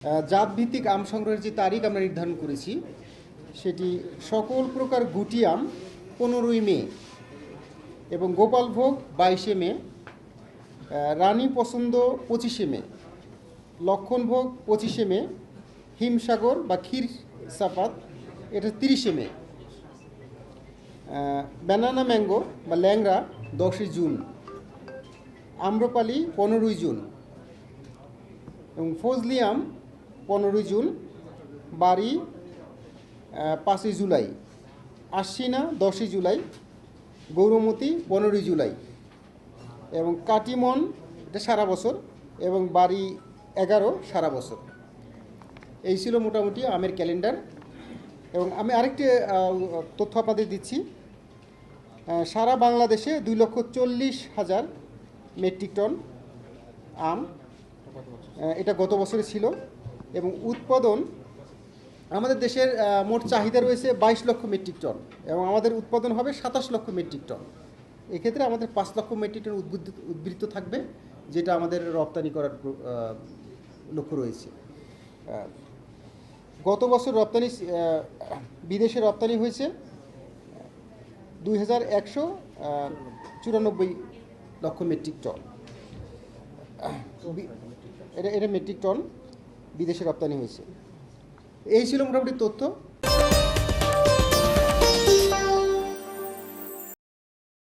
জাতভিত্তিক আম সংগ্রহের যে তারিখ আমরা নির্ধারণ করেছি সেটি সকল প্রকার গুটি আম 15ই মে এবং গোপালভোগ 22শে মে, রানী পছন্দ 25শে মে, লক্ষণভোগ 25শে মে, হিমসাগর বা ক্ষীর সাপাত এটা 30শে মে, ব্যানানা ম্যাঙ্গো বা ল্যাংড়া 10ই জুন, আম্রপালি 15ই জুন এবং ফজলি আম 15ই জুন, বাড়ি 5ই জুলাই, আশ্বিনা 10ই জুলাই, গৌরমতি 15ই জুলাই এবং কাটিমন এটা সারা বছর এবং বাড়ি 11 সারা বছর। এই ছিল মোটামুটি আমের ক্যালেন্ডার। এবং আমি আরেকটি তথ্য আপনাদের দিচ্ছি। সারা বাংলাদেশে 2,40,000 মেট্রিক টন আম, এটা গত বছরে ছিল। এবং উৎপাদন আমাদের দেশের মোট চাহিদা রয়েছে 22 লক্ষ মেট্রিক টন এবং আমাদের উৎপাদন হবে 27 লক্ষ মেট্রিক টন। এক্ষেত্রে আমাদের 5 লক্ষ মেট্রিক টন উদ্বৃত্ত থাকবে, যেটা আমাদের রপ্তানি করার লক্ষ্য রয়েছে। গত বছর বিদেশে রপ্তানি হয়েছে 2,194 লক্ষ মেট্রিক টন। এটা মেট্রিক টন বিদেশে রপ্তানি হয়েছে। এই ছিল মোটামুটি তথ্য।